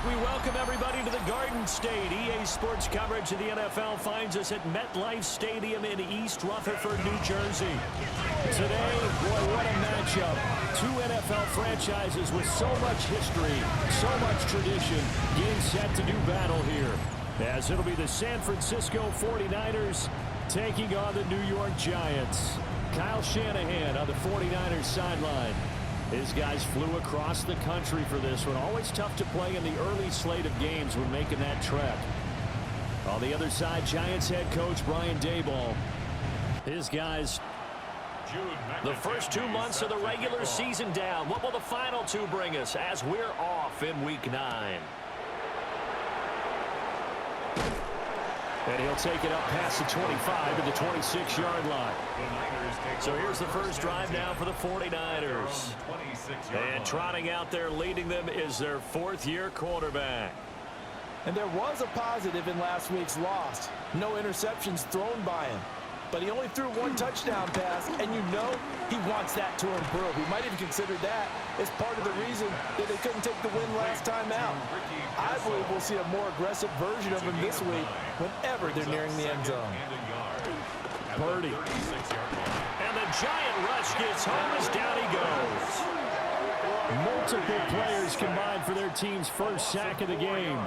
We welcome everybody to the Garden State. EA Sports coverage of the NFL finds us at MetLife Stadium in East Rutherford, New Jersey. Today, boy, what a matchup. Two NFL franchises with so much history, so much tradition, getting set to do battle here. As it'll be the San Francisco 49ers taking on the New York Giants. Kyle Shanahan on the 49ers sideline. His guys flew across the country for this one. Always tough to play in the early slate of games when making that trek. On the other side, Giants head coach Brian Daboll. His guys, the first 2 months of the regular season down. What will the final two bring us as we're off in Week 9? And he'll take it up past the 25 to the 26-yard line. So here's the first drive now for the 49ers. And trotting out there leading them is their fourth-year quarterback. And there was a positive in last week's loss. No interceptions thrown by him. But he only threw one touchdown pass, and you know he wants that to improve. He might even consider that as part of the reason that they couldn't take the win last time out. I believe we'll see a more aggressive version of him this week whenever they're nearing the end zone. Purdy. And the Giant rush gets home as down he goes. Multiple players combined for their team's first sack of the game.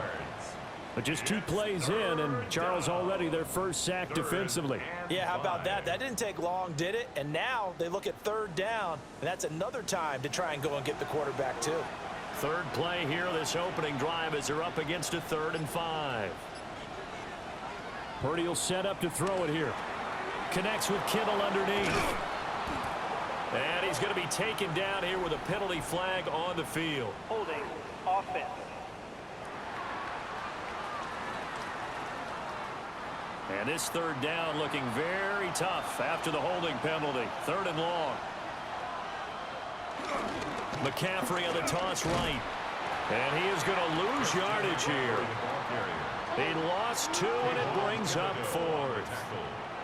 But just 2 plays in, and Charles already their first sack defensively. Yeah, how about that? That didn't take long, did it? And now they look at third down, and that's another time to try and go and get the quarterback, too. Third play here, this opening drive as they're up against a 3rd and 5. Purdy will set up to throw it here. Connects with Kittle underneath. And he's going to be taken down here with a penalty flag on the field. Holding offense. And this third down looking very tough after the holding penalty. 3rd and long. McCaffrey on the toss right. And he is going to lose yardage here. He lost 2, and it brings up 4th.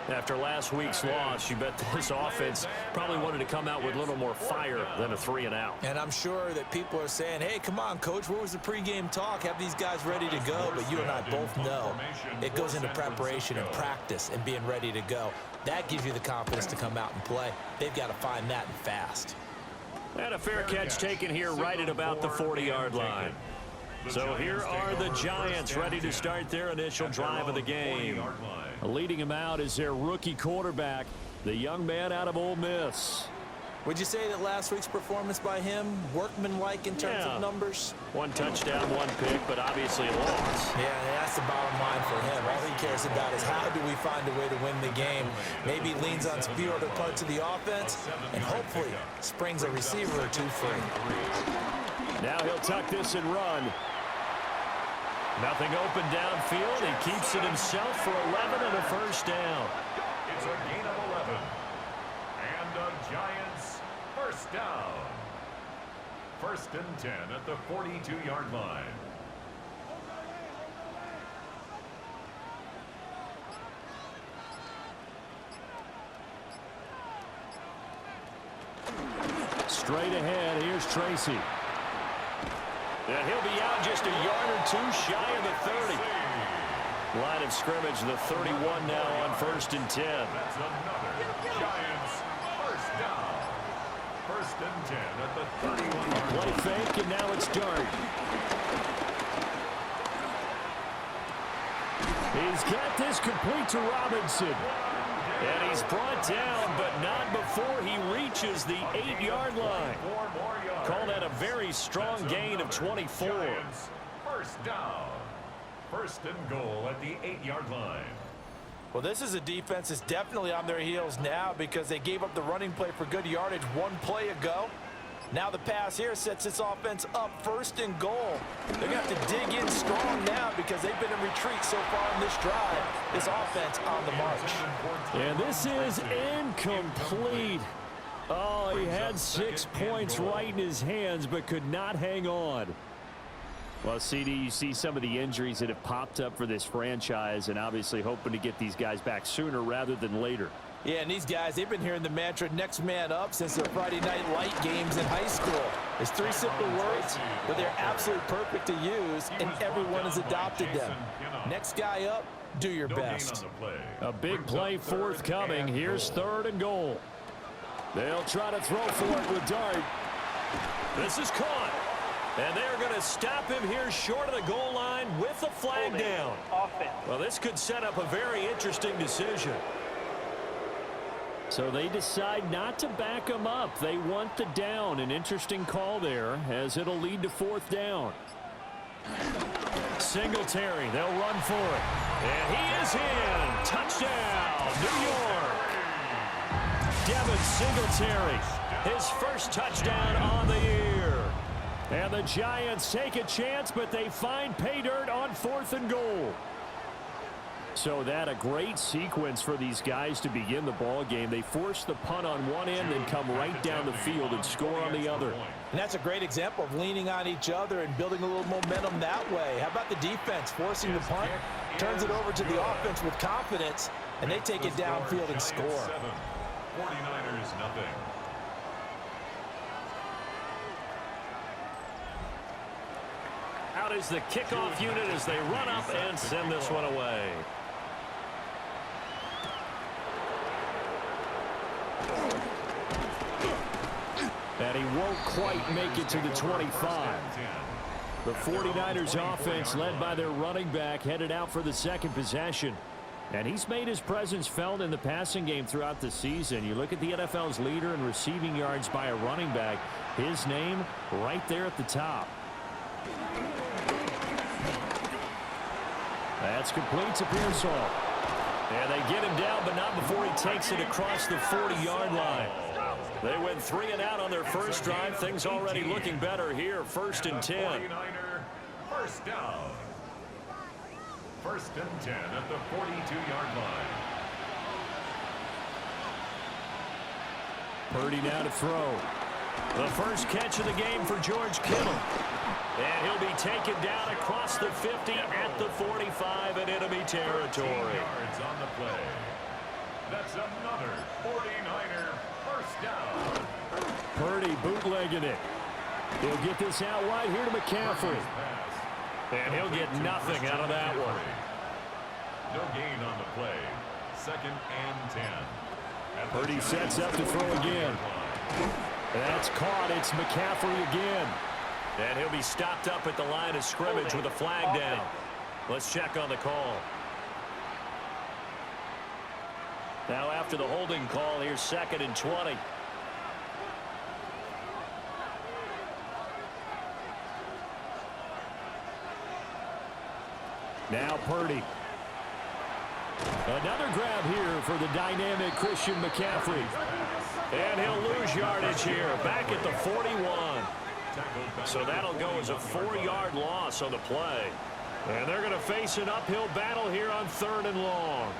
After last week's loss, you bet this offense probably wanted to come out with a little more fire than a 3 and out. And I'm sure that people are saying, hey, come on, Coach, where was the pregame talk? Have these guys ready to go? But you and I both know it goes into preparation and practice and being ready to go. That gives you the confidence to come out and play. They've got to find that fast. And a fair catch taken here right at about the 40-yard line. So here are the Giants ready to start their initial drive of the game. Leading him out is their rookie quarterback, the young man out of Ole Miss. Would you say that last week's performance by him, workmanlike in terms of numbers? 1 touchdown, 1 pick, but obviously a loss. Yeah, that's the bottom line for him. All he cares about is how do we find a way to win the game. Maybe leans on a few other parts of the offense, and hopefully springs a receiver or 2 free. Now he'll tuck this and run. Nothing open downfield. He keeps it himself for 11 and a first down. It's a gain of 11. And the Giants first down. 1st and 10 at the 42-yard line. Straight ahead, here's Tracy. And he'll be out just a yard or 2 shy of the 30. Line of scrimmage, the 31 now on 1st and 10. That's another Giants first down. 1st and 10 at the 31-yard line. Play fake, and now it's Dart. He's got this complete to Robinson. And he's brought down, but not before he reaches the 8-yard line. Call that a very strong gain of 24. First down. 1st and goal at the 8-yard line. Well, this is a defense that's definitely on their heels now because they gave up the running play for good yardage 1 play ago. Now the pass here sets this offense up 1st and goal. They're going to have to dig in strong now because they've been in retreat so far in this drive. This offense on the march. And this is incomplete. Oh, he had 6 points right in his hands but could not hang on. Well, CD, you see some of the injuries that have popped up for this franchise and obviously hoping to get these guys back sooner rather than later. Yeah, and these guys, they've been hearing the mantra next man up since their Friday night light games in high school. It's three simple words, but they're absolutely perfect to use, and everyone has adopted them. Next guy up, do your best. A big play forthcoming. Here's 3rd and goal. They'll try to throw for it with Dart. This is caught. And they're going to stop him here short of the goal line with a flag down. Well, this could set up a very interesting decision. So they decide not to back him up. They want the down. An interesting call there, as it'll lead to 4th down. Singletary, they'll run for it. And he is in. Touchdown, New York. Devin Singletary, his first touchdown on the year. And the Giants take a chance, but they find pay dirt on 4th and goal. So that a great sequence for these guys to begin the ball game. They force the punt on one end and come right down the field and score on the other. And that's a great example of leaning on each other and building a little momentum that way. How about the defense forcing the punt, turns it over to the offense with confidence, and they take it downfield and score. 49ers nothing. Out is the kickoff unit as they run up and send this one away. And he won't quite make it to the 25. The 49ers offense, led by their running back, headed out for the second possession. And he's made his presence felt in the passing game throughout the season. You look at the NFL's leader in receiving yards by a running back, his name right there at the top. That's complete to Pearsall. And they get him down, but not before he takes it across the 40-yard line. They went 3 and out on their first drive. Things already looking better here. 1st and 10. 49er first down. 1st and 10 at the 42-yard line. Purdy now to throw. The first catch of the game for George Kittle. And he'll be taken down across the 50 at the 45 in enemy territory. Yards on the play. That's another 49er first down. Purdy bootlegging it. He'll get this out wide here to McCaffrey. And he'll get nothing out of that one. No gain on the play. 2nd and 10. Purdy sets up to throw again. That's caught. It's McCaffrey again. And he'll be stopped up at the line of scrimmage with a flag down. Let's check on the call. Now after the holding call, here's 2nd and 20. Now Purdy. Another grab here for the dynamic Christian McCaffrey. And he'll lose yardage here, back at the 41. So that'll go as a 4-yard loss on the play. And they're going to face an uphill battle here on 3rd and long.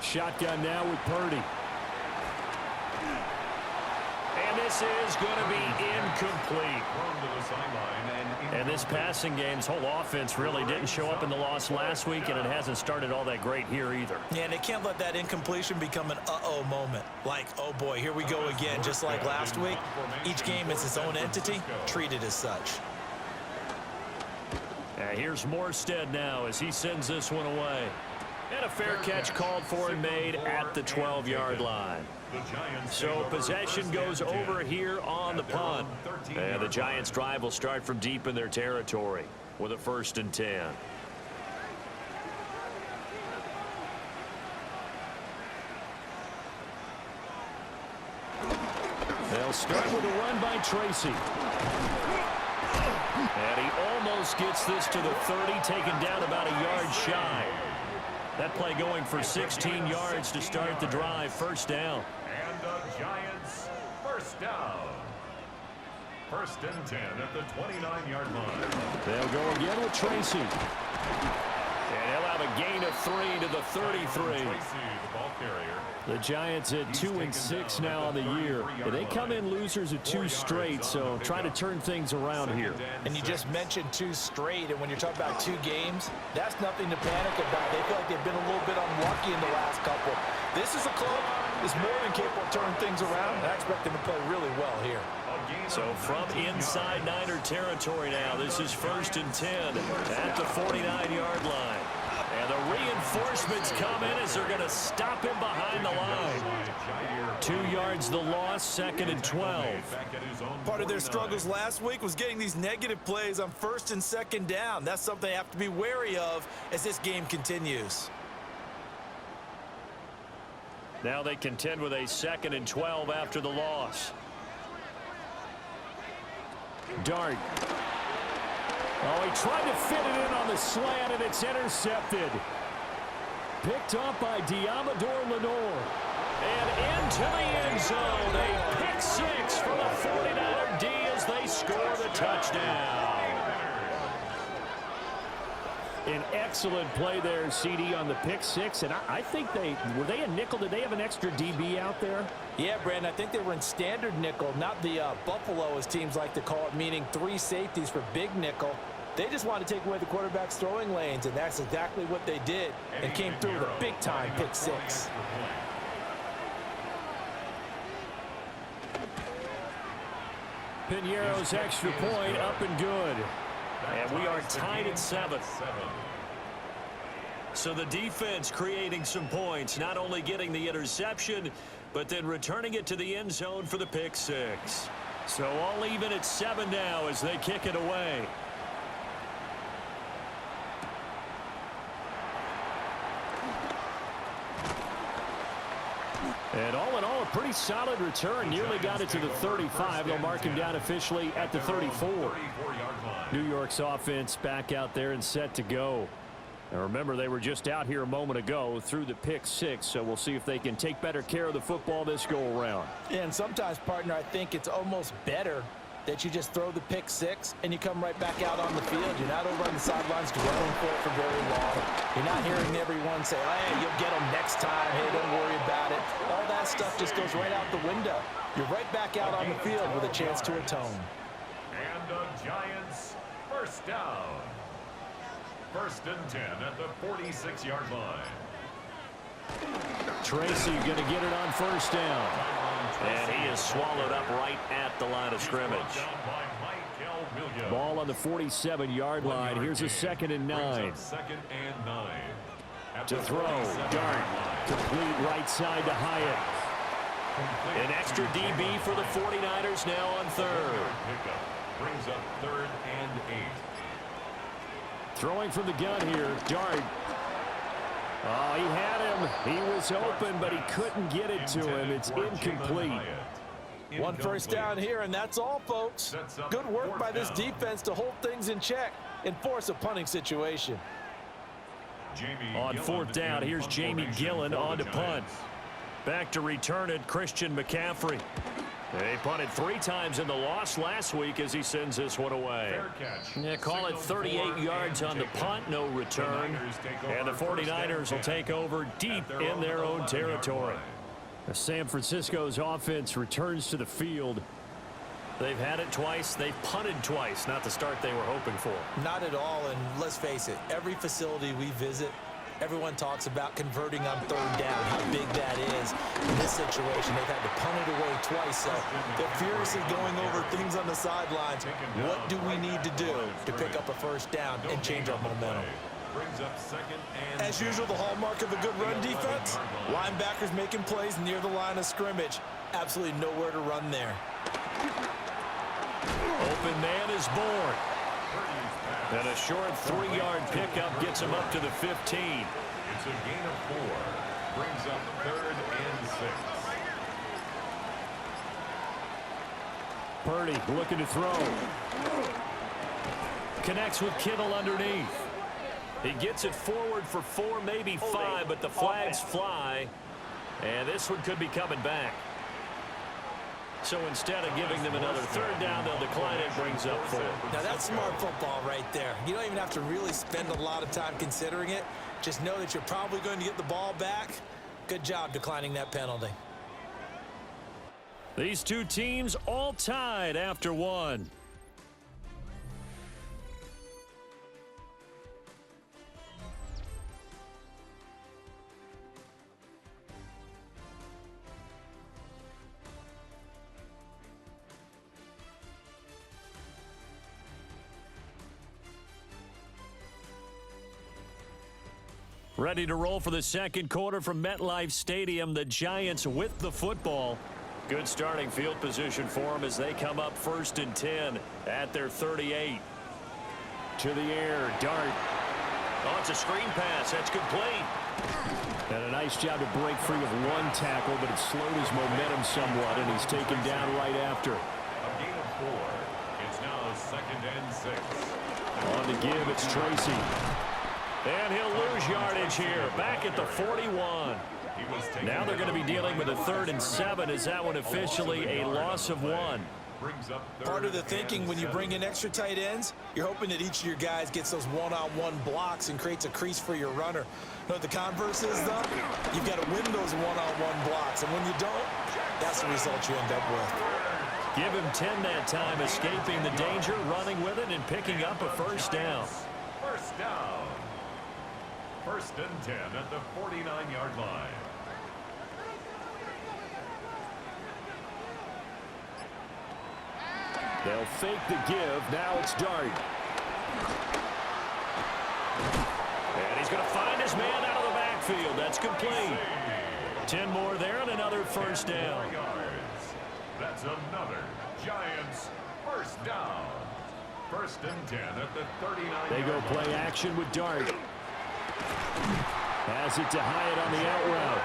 Shotgun now with Purdy. And this is going to be incomplete. And this passing game's whole offense really didn't show up in the loss last week, and it hasn't started all that great here either. Yeah, and they can't let that incompletion become an uh-oh moment. Like, oh boy, here we go again. Just like last week, each game is its own entity, treated as such. Here's Morstead now as he sends this one away. And a fair catch called for and made at the 12-yard line. So possession goes over here on the punt. And the Giants' drive will start from deep in their territory with a 1st and 10. They'll start with a run by Tracy. And he almost gets this to the 30, taken down about a yard shy. That play going for 16 yards to start the drive. 1st down. And the Giants first down. 1st and 10 at the 29-yard line. They'll go again with Tracy. And he'll have a gain of 3 to the 33. Tracy, the ball carrier. The Giants at 2-6 now on the year. They come in losers of 2 straight, so try to turn things around here. And you just mentioned 2 straight, and when you're talking about 2 games, that's nothing to panic about. They feel like they've been a little bit unlucky in the last couple. This is a close. is more than capable of turning things around, and I expect him to play really well here. So from inside Niner territory now, this is 1st and 10 at the 49-yard line. And the reinforcements come in as they're going to stop him behind the line. 2 yards the loss, 2nd and 12. Part of their struggles last week was getting these negative plays on 1st and 2nd down. That's something they have to be wary of as this game continues. Now they contend with a 2nd and 12 after the loss. Dart. Oh, he tried to fit it in on the slant, and it's intercepted. Picked up by Diamador Lenore. And into the end zone. A pick 6 for the 49er D as they score the touchdown. An excellent play there, CD, on the pick 6. And I think were they a nickel? Did they have an extra DB out there? Yeah, Brandon, I think they were in standard nickel, not the Buffalo, as teams like to call it, meaning 3 safeties for big nickel. They just wanted to take away the quarterback's throwing lanes, and that's exactly what they did, and came through with a big-time pick 6. Piñeiro's extra point up and good. And we are tied at 7. So the defense creating some points, not only getting the interception, but then returning it to the end zone for the pick 6. So all even at 7 now as they kick it away. And all in all, a pretty solid return. Nearly got it to the 35. They'll mark him down officially at the 34. New York's offense back out there and set to go. And remember, they were just out here a moment ago through the pick 6, so we'll see if they can take better care of the football this go-around. Yeah, and sometimes, partner, I think it's almost better that you just throw the pick 6 and you come right back out on the field. You're not over on the sidelines dwelling for very long. You're not hearing everyone say, hey, you'll get them next time. Hey, don't worry about it. All that stuff just goes right out the window. You're right back out on the field with a chance to atone. And the Giants, first down. 1st and 10 at the 46-yard line. Tracy going to get it on 1st down. And he is swallowed up right at the line of scrimmage. Ball on the 47-yard line. Here's a 2nd and 9. 2nd and 9. To throw. Dart. Complete right side to Hyatt. An extra DB for the 49ers now on 3rd. Pickup brings up 3rd and 8. Throwing from the gun here, Dart. Oh, he had him. He was open, but he couldn't get it to him. It's incomplete. 1 first down here, and that's all, folks. Good work by this defense to hold things in check and force a punting situation. On 4th down, here's Jamie Gillen on to punt. Back to return it, Christian McCaffrey. They punted 3 times in the loss last week as he sends this one away. Yeah, call it 38 yards on the punt, no return. And the 49ers will take over deep in their own territory. San Francisco's offense returns to the field. They've had it twice. They've punted twice. Not the start they were hoping for. Not at all, and let's face it, every facility we visit, everyone talks about converting on 3rd down, how big that is. In this situation, they've had to punt it away twice, so they're furiously going over things on the sidelines. What do we need to do to pick up a 1st down and change our momentum? As usual, the hallmark of a good run defense, linebackers making plays near the line of scrimmage. Absolutely nowhere to run there. Open man is born. And a short 3-yard pickup gets him up to the 15. It's a gain of 4. Brings up 3rd and 6. Purdy looking to throw. Connects with Kittle underneath. He gets it forward for 4, maybe 5, but the flags fly. And this one could be coming back. So instead of giving them another 3rd down, they'll decline it, brings up 4. Now that's smart football right there. You don't even have to really spend a lot of time considering it. Just know that you're probably going to get the ball back. Good job declining that penalty. These two teams all tied after 1. Ready to roll for the second quarter from MetLife Stadium. The Giants with the football. Good starting field position for them as they come up 1st and 10 at their 38. To the air, Dart. Oh, it's a screen pass. That's complete. And a nice job to break free of one tackle, but it slowed his momentum somewhat, and he's taken down right after. A gain of 4. It's now 2nd and 6. On the give, it's Tracy. And he'll lose yardage here, back at the 41. Now they're going to be dealing with a 3rd and 7. Is that one officially a loss of 1? Part of the thinking when you bring in extra tight ends, you're hoping that each of your guys gets those one-on-one blocks and creates a crease for your runner. You know what the converse is, though? You've got to win those one-on-one blocks, and when you don't, that's the result you end up with. Give him 10 that time, escaping the danger, running with it, and picking up a 1st down. 1st down. 1st and 10 at the 49-yard line. They'll fake the give. Now it's Dart. And he's going to find his man out of the backfield. That's complete. 10 more there and another 1st down. That's another Giants 1st down. 1st and 10 at the 39. They go play action with Dart. Has it to Hyatt on the out route.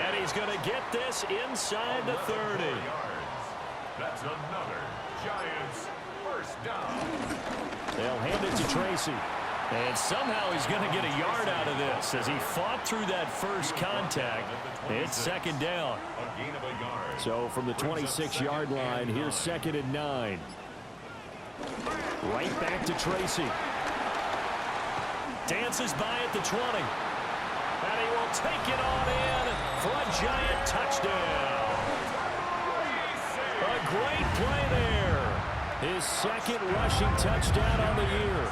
And he's going to get this inside the 30. That's another Giants 1st down. They'll hand it to Tracy. And somehow he's going to get a yard out of this as he fought through that first contact. It's 2nd down. A gain of a yard. So from the 26-yard line, here's 2nd and 9. Right back to Tracy. Dances by at the 20. And he will take it on in for a Giant touchdown. A great play there. His 2nd rushing touchdown on the year.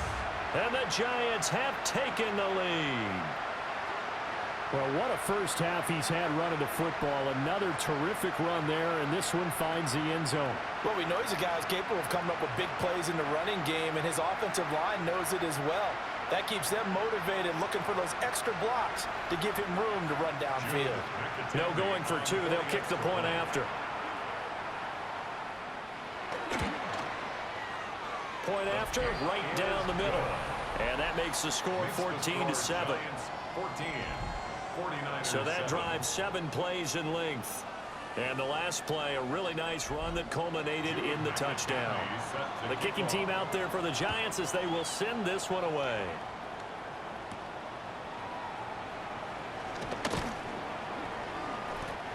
And the Giants have taken the lead. Well, what a first half he's had running the football. Another terrific run there, and this one finds the end zone. Well, we know he's a guy who's capable of coming up with big plays in the running game, and his offensive line knows it as well. That keeps them motivated, looking for those extra blocks to give him room to run downfield. No going for 2. They'll kick the point after. Point after, right down the middle. And that makes the score 14-7. So that drives 7 plays in length. And the last play, a really nice run that culminated in the touchdown. The kicking team out there for the Giants as they will send this one away.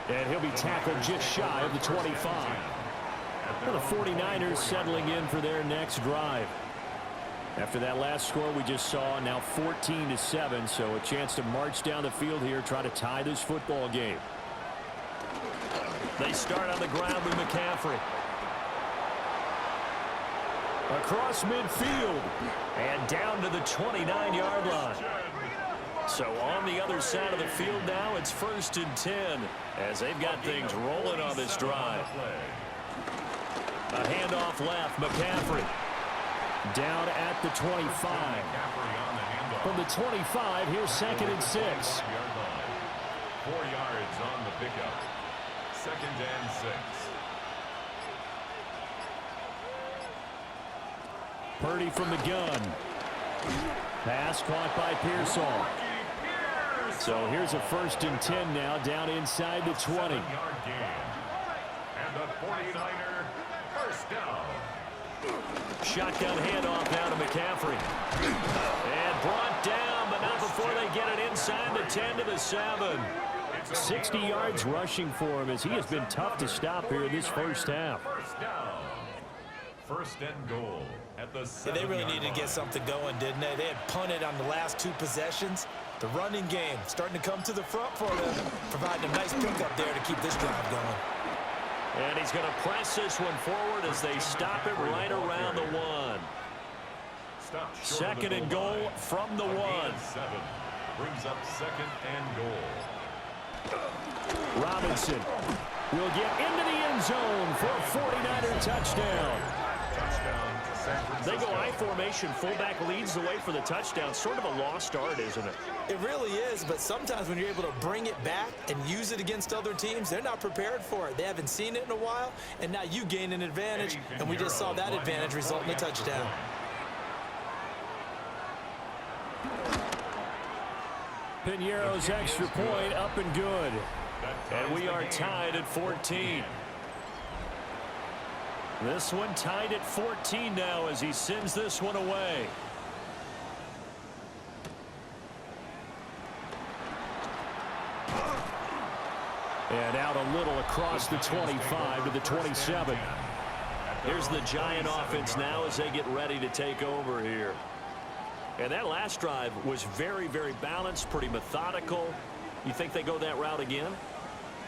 And he'll be tackled just shy of the 25. Well, the 49ers settling in for their next drive. After that last score we just saw, now 14-7, so a chance to march down the field here, try to tie this football game. They start on the ground with McCaffrey. Across midfield and down to the 29-yard line. So on the other side of the field now, it's 1st and 10 as they've got things rolling on this drive. A handoff left, McCaffrey. Down at the 25. From the 25, here's 2nd and 6. 4 yards on the pickup. 2nd and 6. Purdy from the gun. Pass caught by Pearsall. So here's a 1st and 10 now, down inside the 20. And the 49er 1st down. Shotgun handoff now to McCaffrey. And brought down, but not before they get it inside the 10 to the 7. 60 yards rushing for him as he has been tough to stop here this first half. 1st down. 1st and goal at the 7. They really needed to get something going, didn't they? They had punted on the last 2 possessions. The running game starting to come to the front for them, providing a nice pickup there to keep this drive going. And he's going to press this one forward as they stop it right around the 1. 2nd and goal from the 1. 7 brings up 2nd and goal. Robinson will get into the end zone for a 49er touchdown. Touchdown They go I formation. Fullback leads the way for the touchdown. Sort of a lost art, isn't it? It really is, but sometimes when you're able to bring it back and use it against other teams, they're not prepared for it. They haven't seen it in a while, and now you gain an advantage, and we just saw that advantage result in a touchdown. Piñeiro's extra point up and good. And we are tied at 14. This one tied at 14 now as he sends this one away. And out a little across the 25 to the 27. Here's the Giant offense now as they get ready to take over here. And that last drive was very, very balanced, pretty methodical. You think they go that route again?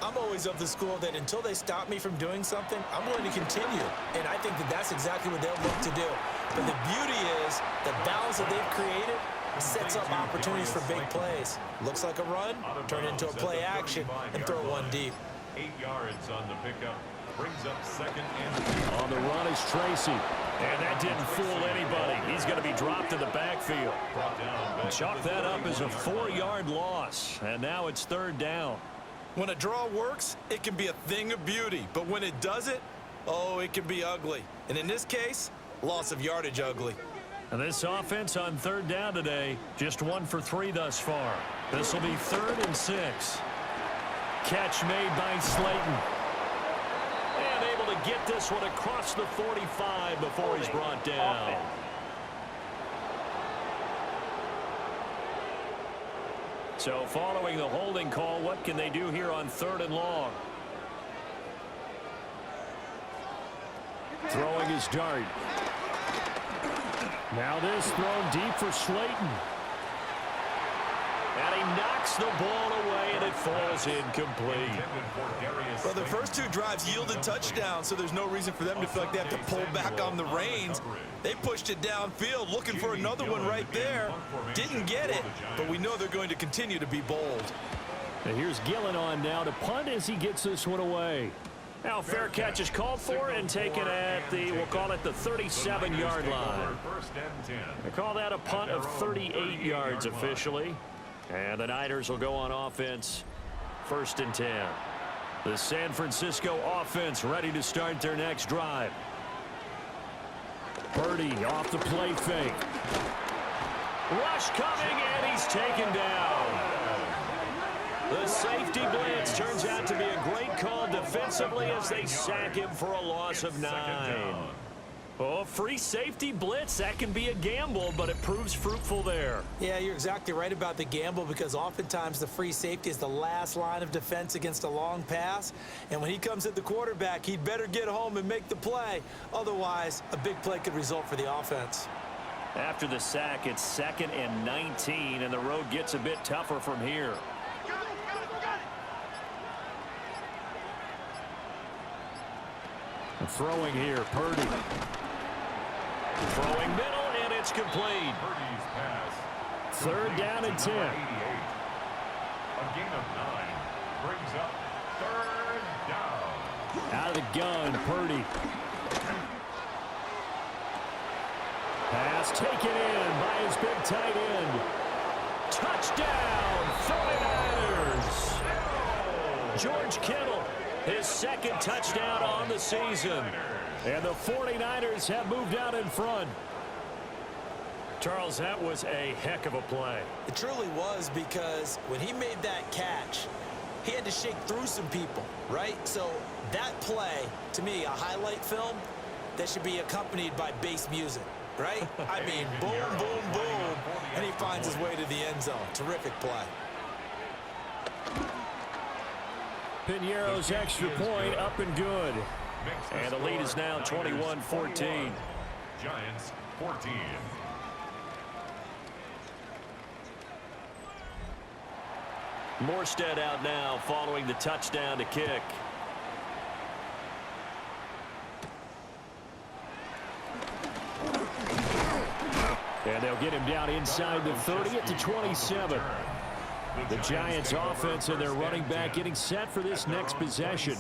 I'm always of the school that until they stop me from doing something, I'm going to continue. And I think that that's exactly what they'll look to do. But the beauty is the balance that they've created sets up opportunities for big plays. Looks like a run, turn into a play action, and throw one deep. 8 yards on the pickup. Brings up second and on the run is Tracy. And that didn't fool anybody. He's going to be dropped in the backfield. Chalk that up as a 4-yard loss. And now it's third down. When a draw works, it can be a thing of beauty. But when it doesn't, oh, it can be ugly. And in this case, loss of yardage ugly. And this offense on third down today, just 1 for 3 thus far. This will be 3rd and 6. Catch made by Slayton. And able to get this one across the 45 before he's brought down. So following the holding call, what can they do here on 3rd and long? Throwing his dart. Now this thrown deep for Slayton. And he knocks the ball away, and it falls incomplete. Well, the first 2 drives yielded touchdowns, so there's no reason for them to feel like they have to pull back on the reins. They pushed it downfield, looking for another one right there. Didn't get it, but we know they're going to continue to be bold. And here's Gillen on now to punt as he gets this one away. Now fair catch is called for and taken at the, we'll call it the 37-yard line. They call that a punt of 38 yards officially. And the Niners will go on offense, 1st and 10. The San Francisco offense ready to start their next drive. Purdy off the play fake. Rush coming, and he's taken down. The safety blitz turns out to be a great call defensively as they sack him for a loss of 9. Oh, free safety blitz, that can be a gamble, but it proves fruitful there. Yeah, you're exactly right about the gamble because oftentimes the free safety is the last line of defense against a long pass. And when he comes at the quarterback, he'd better get home and make the play. Otherwise, a big play could result for the offense. After the sack, it's 2nd and 19, and the road gets a bit tougher from here. Throwing here, Purdy. Throwing middle, and it's complete. 3rd down and 10. A gain of 9 brings up 3rd down. Out of the gun, Purdy. Pass taken in by his big tight end. Touchdown, 49ers. George Kittle, his 2nd touchdown on the season. And the 49ers have moved out in front. Charles, that was a heck of a play. It truly was because when he made that catch, he had to shake through some people, right? So that play, to me, a highlight film that should be accompanied by bass music, right? I mean, boom, boom, boom, and he finds his way to the end zone. Terrific play. Piñeiro's extra point up and good. And the lead is now 21-14. Giants 14. Morstead out now following the touchdown to kick. And they'll get him down inside the 30 at the 27. The Giants offense and their running back getting set for this next possession.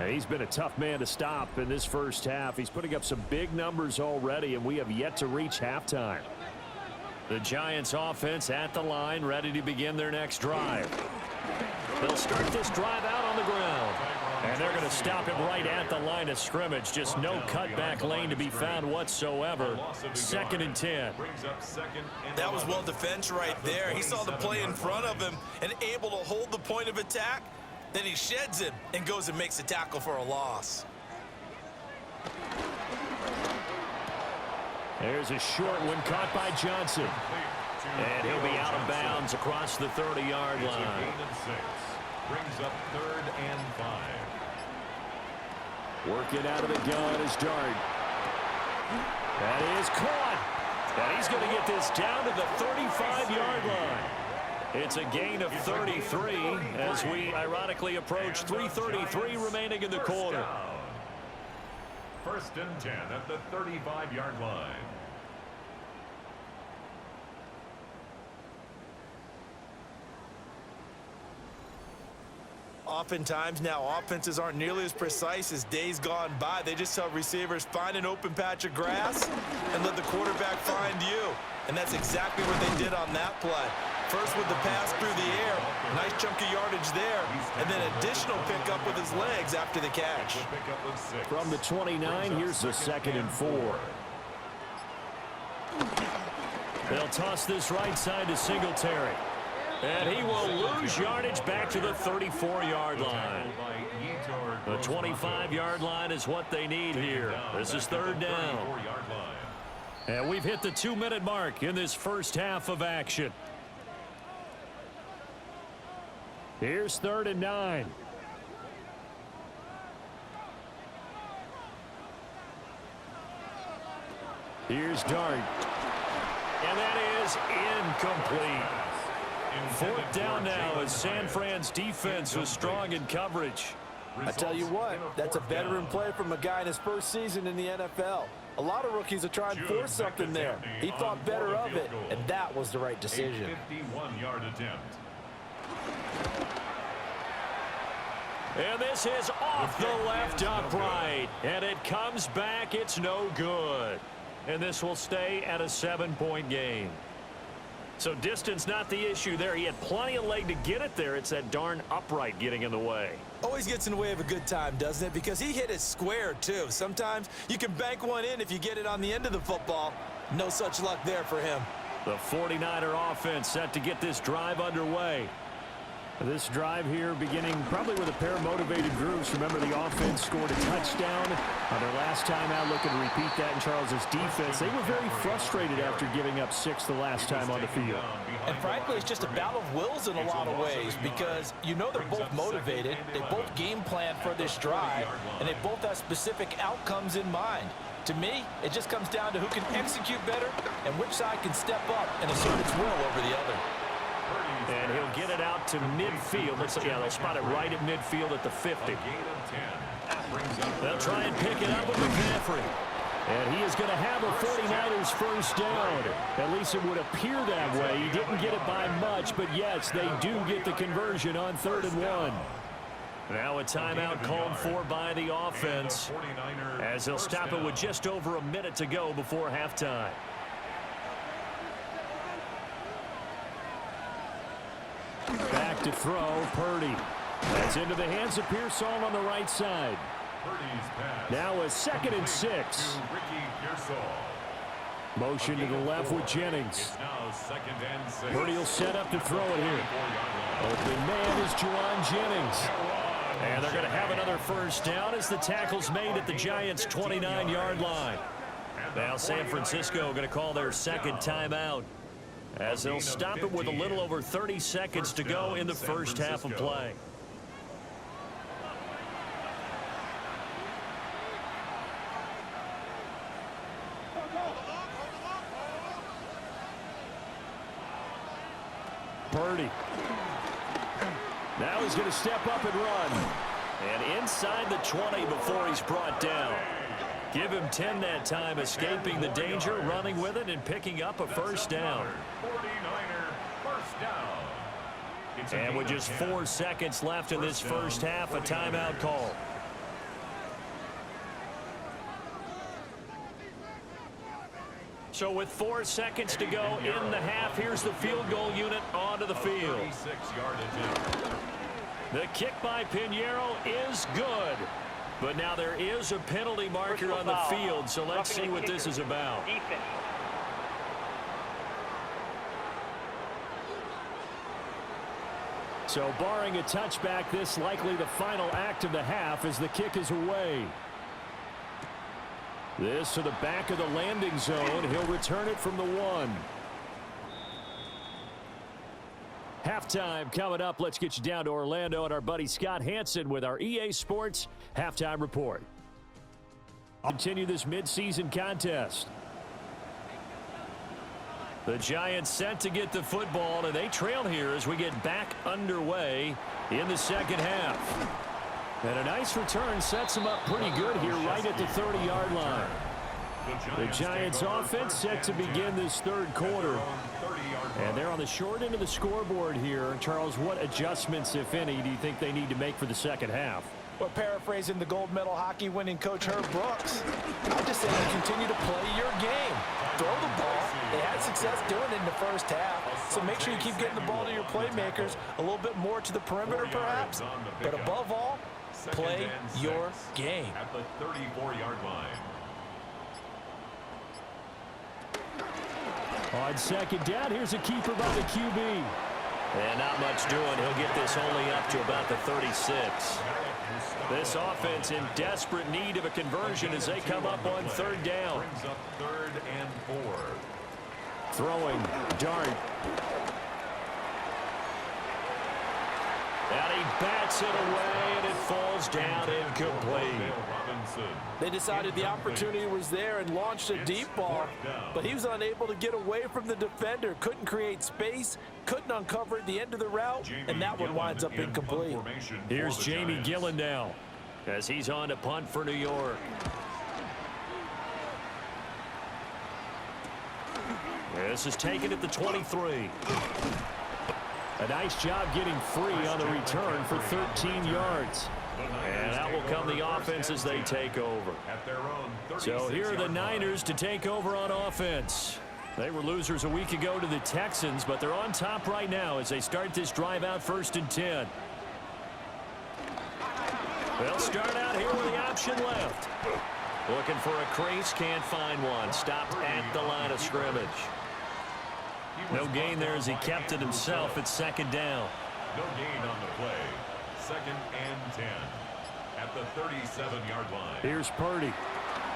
He's been a tough man to stop in this first half. He's putting up some big numbers already, and we have yet to reach halftime. The Giants offense at the line, ready to begin their next drive. They'll start this drive out on the ground. And they're going to stop him right at the line of scrimmage. Just no cutback lane to be found whatsoever. 2nd and 10. That was well defense right there. He saw the play in front of him and able to hold the point of attack. Then he sheds him and goes and makes a tackle for a loss. There's a short one caught by Johnson. And he'll be out of bounds across the 30-yard line. Brings up 3rd and 5. Working out of the gun is Dart. That is caught. And he's going to get this down to the 35-yard line. It's a gain of 33 as we ironically approach 3:33 remaining in the quarter. 1st and 10 at the 35-yard line. Oftentimes now offenses aren't nearly as precise as days gone by. They just tell receivers find an open patch of grass and let the quarterback find you. And that's exactly what they did on that play. First with the pass through the air, nice chunk of yardage there, and then additional pickup with his legs after the catch. From the 29, here's the 2nd and 4. They'll toss this right side to Singletary. And he will lose yardage back to the 34-yard line. The 25-yard line is what they need here. This is 3rd down. And we've hit the 2-minute mark in this first half of action. Here's 3rd and 9. Here's Dart. And that is incomplete. 4th down now as San Fran's defense was strong in coverage. I tell you what, that's a veteran play from a guy in his first season in the NFL. A lot of rookies are trying to force something there. He thought better of it, and that was the right decision. 51-yard attempt. And this is off the left upright. And it comes back. It's no good. And this will stay at a 7-point game. So distance not the issue there. He had plenty of leg to get it there. It's that darn upright getting in the way. Always gets in the way of a good time, doesn't it? Because he hit it square, too. Sometimes you can bank one in if you get it on the end of the football. No such luck there for him. The 49er offense set to get this drive underway. This drive here beginning probably with a pair of motivated groups. Remember, the offense scored a touchdown on their last time out. Looking to repeat that in Charles's defense. They were very frustrated after giving up 6 the last time on the field. And frankly, it's just a battle of wills in a lot of ways because you know they're both motivated. They both game plan for this drive, and they both have specific outcomes in mind. To me, it just comes down to who can execute better and which side can step up and assert its will over the other. And he'll get it out to midfield. Yeah, they'll spot it right at midfield at the 50. They'll try and pick it up with McCaffrey. And he is going to have a 49ers first down. At least it would appear that way. He didn't get it by much, but yes, they do get the conversion on 3rd and 1. Now a timeout called for by the offense as they'll stop it with just over a minute to go before halftime. Back to throw, Purdy. That's into the hands of Pearsall on the right side. Now a 2nd and 6. Motion to the left with Jennings. Purdy will set up to throw it here. Open man is Juwan Jennings. And they're going to have another first down as the tackle's made at the Giants' 29-yard line. Now San Francisco going to call their 2nd timeout, as they'll stop it with a little over 30 seconds to go in the first half of play. Purdy. Now he's going to step up and run. And inside the 20 before he's brought down. Give him 10 that time, escaping the danger, running with it, and picking up a first down. 49er first down. And with just 4 seconds left in this first half, a timeout call. So with 4 seconds to go in the half, here's the field goal unit onto the field. The kick by Pinheiro is good. But now there is a penalty marker on the field, so let's see what this is about. So barring a touchback, this likely the final act of the half as the kick is away. This to the back of the landing zone. He'll return it from the 1. Halftime coming up. Let's get you down to Orlando and our buddy Scott Hansen with our EA Sports Halftime Report. Continue this midseason contest. The Giants set to get the football, and they trail here as we get back underway in the second half. And a nice return sets them up pretty good here right at the 30-yard line. The Giants offense set to begin this third quarter. And they're on the short end of the scoreboard here. Charles, what adjustments, if any, do you think they need to make for the second half? Well, paraphrasing the gold medal hockey winning coach Herb Brooks, I just say you continue to play your game. Throw the ball. They had success doing it in the first half, so make sure you keep getting the ball to your playmakers, a little bit more to the perimeter perhaps, but above all, play your game. At the 34-yard line. On second down, here's a keeper by the QB. And not much doing. He'll get this only up to about the 36. This offense in desperate need of a conversion as they come up on third down. Brings up 3rd and 4. Throwing, Dart. And he bats it away, and it falls down incomplete. They decided the opportunity was there and launched a deep ball, but he was unable to get away from the defender. Couldn't create space, couldn't uncover at the end of the route, and that one winds up incomplete. Here's Jamie Gillen now as he's on to punt for New York. This is taken at the 23. A nice job getting free on the return for 13 yards. And that will come the offense as they take over. So here are the Niners to take over on offense. They were losers a week ago to the Texans, but they're on top right now as they start this drive out 1st and 10. They'll start out here with the option left. Looking for a crease, can't find one. Stopped at the line of scrimmage. No gain there as he kept it himself at second down. No gain on the play. 2nd and 10 at the 37-yard line. Here's Purdy.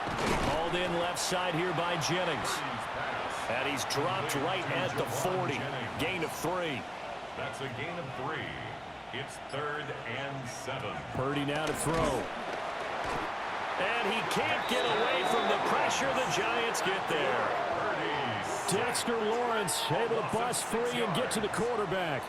Called in left side here by Jennings. And he's dropped right at the 40. Gain of 3. That's a gain of 3. It's 3rd and 7. Purdy now to throw. And he can't get away from the pressure. The Giants get there. Dexter Lawrence able to bust free and get to the quarterback.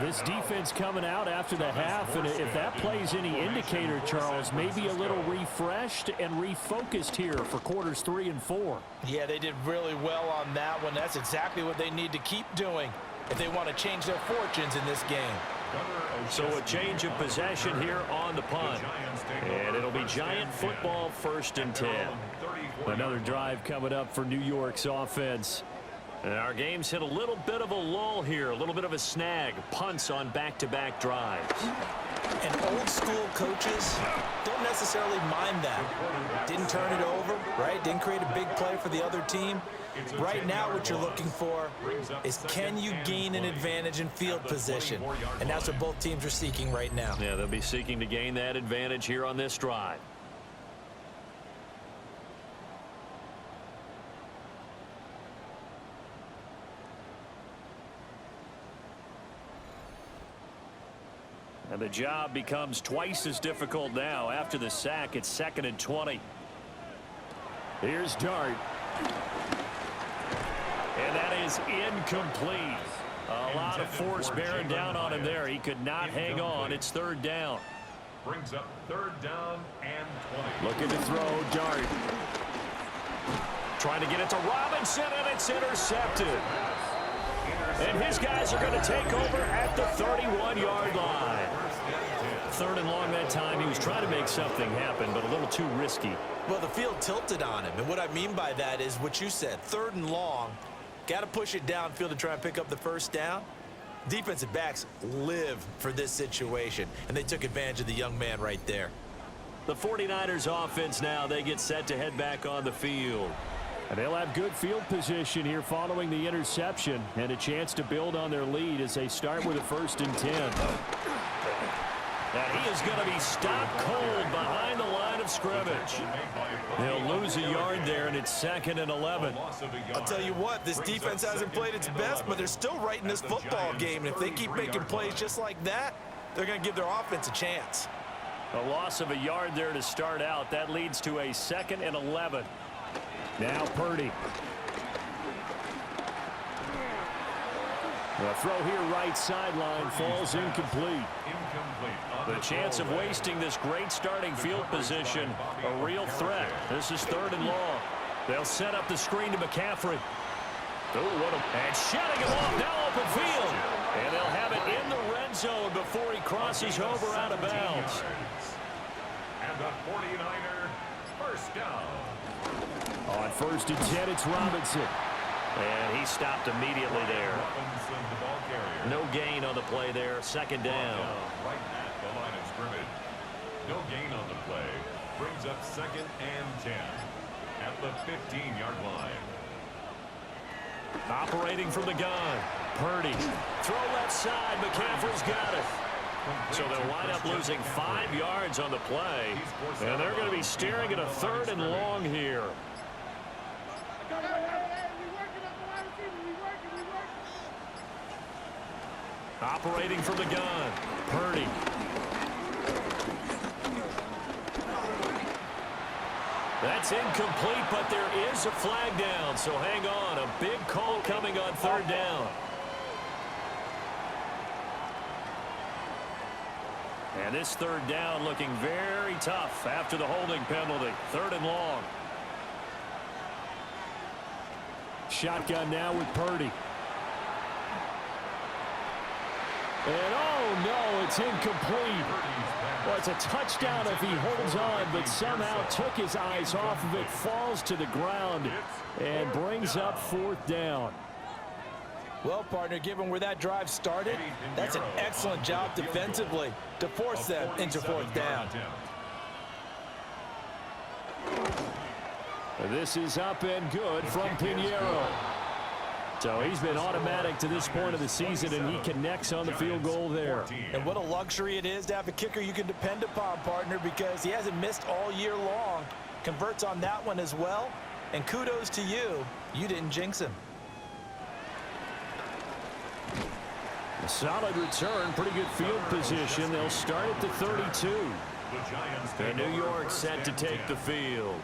This defense coming out after the half, and if that plays any indicator, Charles, maybe a little refreshed and refocused here for quarters 3 and 4. Yeah, they did really well on that one. That's exactly what they need to keep doing if they want to change their fortunes in this game. So a change of possession here on the punt. And it'll be Giant football 1st and 10. Another drive coming up for New York's offense. And our game's hit a little bit of a lull here, a little bit of a snag. Punts on back-to-back drives. And old-school coaches don't necessarily mind that. Didn't turn it over, right? Didn't create a big play for the other team. Right now what you're looking for is can you gain an advantage in field position? And that's what both teams are seeking right now. Yeah, they'll be seeking to gain that advantage here on this drive. And the job becomes twice as difficult now. After the sack, it's 2nd and 20. Here's Dart. And that is incomplete. A lot of force bearing down on him there. He could not hang on. It's 3rd down. Brings up 3rd down and 20. Looking to throw, Dart. Trying to get it to Robinson, and it's intercepted. And his guys are going to take over at the 31-yard line. 3rd and long that time. He was trying to make something happen, but a little too risky. Well, the field tilted on him, and what I mean by that is what you said, 3rd and long. Got to push it downfield to try and pick up the first down. Defensive backs live for this situation, and they took advantage of the young man right there. The 49ers offense now, they get set to head back on the field. And they'll have good field position here following the interception and a chance to build on their lead as they start with a 1st and 10. And he is going to be stopped cold behind the line of scrimmage. They'll lose a yard there, and it's 2nd and 11. I'll tell you what, this defense hasn't played its best, but they're still right in this football game. And if they keep making plays just like that, they're going to give their offense a chance. A loss of a yard there to start out. That leads to a 2nd and 11. Now Purdy. The throw here right sideline falls incomplete. The chance of wasting this great starting field position, a real threat. This is 3rd and long. They'll set up the screen to McCaffrey. And shutting him off, now open field. And they'll have it in the red zone before he crosses over out of bounds. And the 49er first down. On 1st and 10, it's Robinson. And he stopped immediately there. No gain on the play there. 2nd down. Right at the line of scrimmage. No gain on the play. Brings up 2nd and 10 at the 15-yard line. Operating from the gun. Purdy. Throw left side. McCaffrey's got it. So they'll wind up losing 5 yards on the play. And they're going to be staring at a 3rd and long here. Operating from the gun. Purdy. That's incomplete, but there is a flag down, so hang on. A big call coming on 3rd down. And this 3rd down looking very tough after the holding penalty. 3rd and long. Shotgun now with Purdy. And oh no, it's incomplete. Well, it's a touchdown if he holds on, but somehow took his eyes off of it, falls to the ground, and brings up 4th down. Well, partner, given where that drive started, that's an excellent job defensively to force them into 4th down. This is up and good from Pinheiro. So he's been automatic to this point of the season, and he connects on the field goal there. And what a luxury it is to have a kicker you can depend upon, partner, because he hasn't missed all year long. Converts on that one as well. And kudos to you. You didn't jinx him. A solid return, pretty good field position. They'll start at the 32. And New York set to take the field.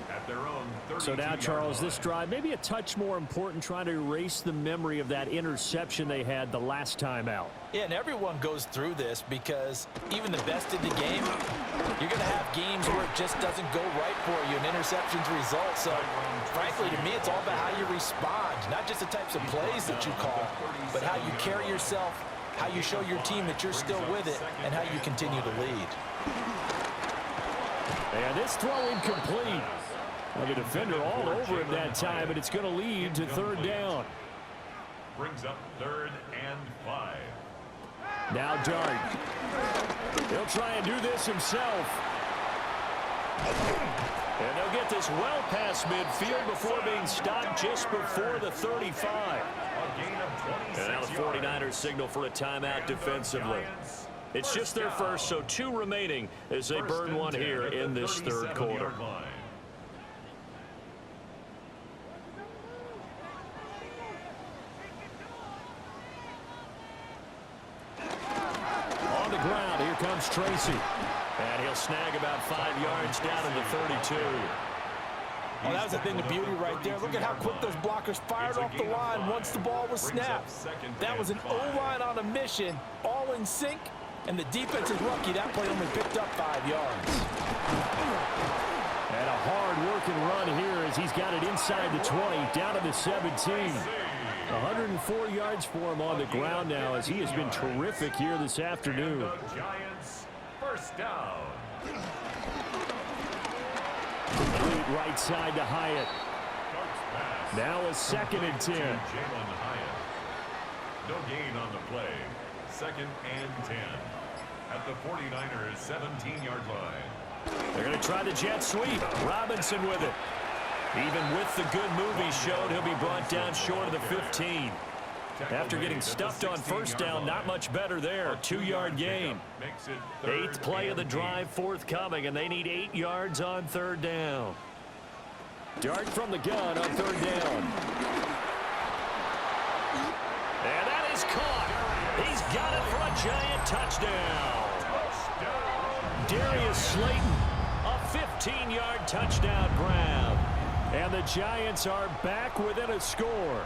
So now, Charles, this drive maybe a touch more important, trying to erase the memory of that interception they had the last time out. Yeah, and everyone goes through this because even the best in the game, you're going to have games where it just doesn't go right for you, and interceptions result. So, frankly, to me, it's all about how you respond, not just the types of plays that you call, but how you carry yourself, how you show your team that you're still with it, and how you continue to lead. And this throw incomplete. Well, the defender all over him that time, but it's going to lead to 3rd down. Brings up 3rd and 5. Now Dart. He'll try and do this himself. And they'll get this well past midfield before being stopped just before the 35. And now the 49ers signal for a timeout defensively. It's just their first, so 2 remaining as they burn one here in this 3rd quarter. On the ground, here comes Tracy. And he'll snag about 5 yards down in the 32. Well, that was a thing of beauty right there. Look at how quick those blockers fired off the line once the ball was snapped. That was an O-line on a mission, all in sync. And the defense is lucky that play only picked up 5 yards. And a hard-working run here as he's got it inside the 20, down to the 17. 104 yards for him on the ground now, as he has been terrific here this afternoon. And the Giants, first down. Complete right side to Hyatt. Now a 2nd and 10. Jalen Hyatt. No gain on the play. 2nd and 10. At the 49ers' 17-yard line. They're going to try the jet sweep. Robinson with it. Even with the good move he showed, he'll be brought down short of the 15. After getting stuffed on first down, not much better there. 2-yard gain. 8th play of the drive forthcoming, and they need 8 yards on 3rd down. Dart from the gun on 3rd down. And that is caught. He's got it for a Giant touchdown. Darius Slayton, a 15-yard touchdown grab. And the Giants are back within a score.